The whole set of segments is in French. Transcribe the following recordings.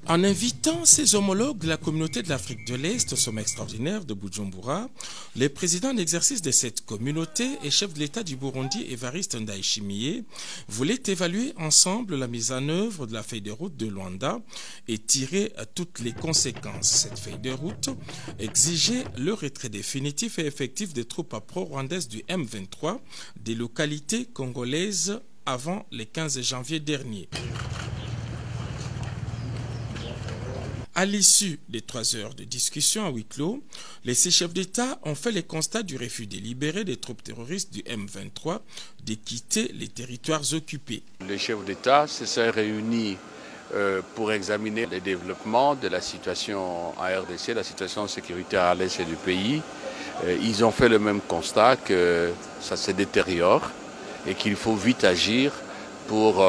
En invitant ses homologues de la communauté de l'Afrique de l'Est au sommet extraordinaire de Bujumbura, le président en exercice de cette communauté et chef de l'État du Burundi, Evariste Ndayishimiye, voulait évaluer ensemble la mise en œuvre de la feuille de route de Luanda et tirer toutes les conséquences. Cette feuille de route exigeait le retrait définitif et effectif des troupes pro-rwandaises du M23 des localités congolaises avant le 15 janvier dernier. À l'issue des 3 heures de discussion à huis clos, les 6 chefs d'État ont fait le constat du refus délibéré des troupes terroristes du M23 de quitter les territoires occupés. Les chefs d'État se sont réunis pour examiner les développements de la situation en RDC, la situation sécuritaire à l'est du pays. Ils ont fait le même constat que ça se détériore et qu'il faut vite agir pour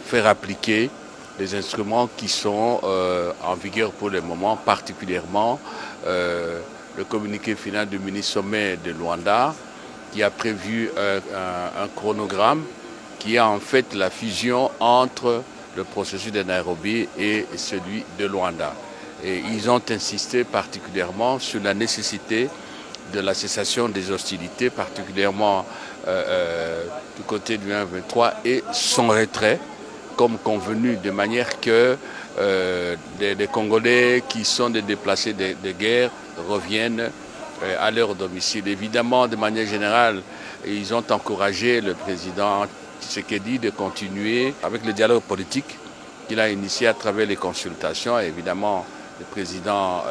faire appliquer les instruments qui sont en vigueur pour le moment, particulièrement le communiqué final du mini-sommet de Luanda qui a prévu un chronogramme qui a en fait la fusion entre le processus de Nairobi et celui de Luanda. Et ils ont insisté particulièrement sur la nécessité de la cessation des hostilités, particulièrement du côté du M23 et son retrait, comme convenu, de manière que des Congolais qui sont des déplacés de guerre reviennent à leur domicile. Évidemment, de manière générale, ils ont encouragé le président Tshisekedi de continuer avec le dialogue politique qu'il a initié à travers les consultations. Et évidemment, le président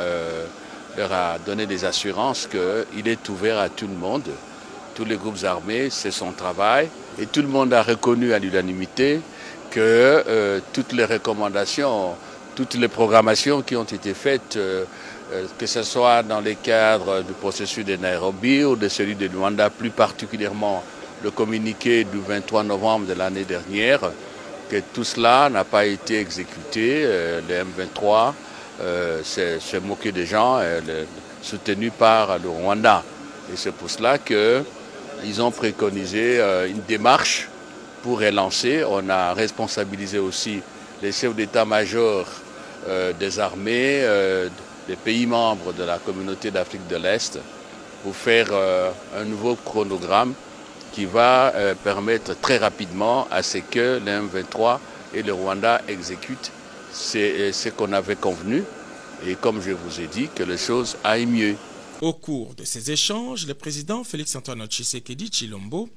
leur a donné des assurances qu'il est ouvert à tout le monde. Tous les groupes armés, c'est son travail. Et tout le monde a reconnu à l'unanimité que toutes les recommandations, toutes les programmations qui ont été faites, que ce soit dans le cadre du processus de Nairobi ou de celui de Luanda, plus particulièrement le communiqué du 23 novembre de l'année dernière, que tout cela n'a pas été exécuté. Le M23 s'est moqué des gens, soutenu par le Rwanda. Et c'est pour cela qu'ils ont préconisé une démarche pour relancer. On a responsabilisé aussi les chefs d'état-major des armées, des pays membres de la communauté d'Afrique de l'Est pour faire un nouveau chronogramme qui va permettre très rapidement à ce que le M23 et le Rwanda exécutent ce qu'on avait convenu et comme je vous ai dit, que les choses aillent mieux. Au cours de ces échanges, le président Félix-Antoine Tshisekedi Tshilombo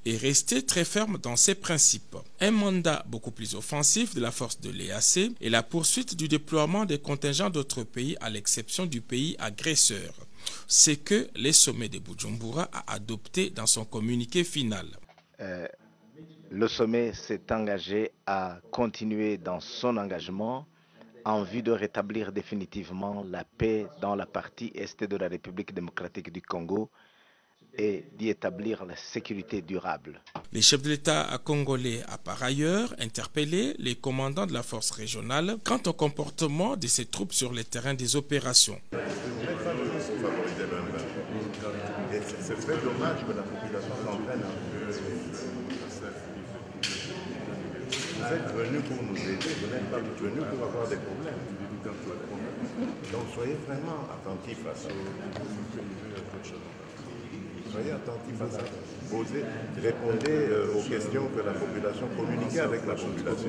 est resté très ferme dans ses principes. Un mandat beaucoup plus offensif de la force de l'EAC et la poursuite du déploiement des contingents d'autres pays à l'exception du pays agresseur. C'est que le sommet de Bujumbura a adopté dans son communiqué final. Le sommet s'est engagé à continuer dans son engagement en vue de rétablir définitivement la paix dans la partie est de la République démocratique du Congo et d'y établir la sécurité durable. Les chefs de l'État congolais a par ailleurs interpellé les commandants de la force régionale quant au comportement de ces troupes sur le terrain des opérations. C'est très dommage que la population s'entraîne un peu. Vous êtes venus pour nous aider, vous n'êtes pas venus pour avoir des problèmes. Donc soyez vraiment attentifs à ça. Soyez attentifs à ça. Posez, répondez aux questions que la population, communiquez avec la population.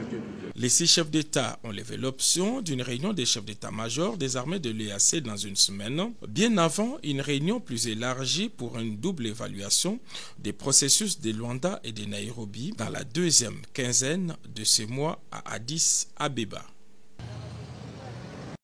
Les 6 chefs d'État ont levé l'option d'une réunion des chefs d'État-major des armées de l'EAC dans une semaine, bien avant une réunion plus élargie pour une double évaluation des processus de Luanda et de Nairobi dans la 2e quinzaine de ce mois à Addis Abeba.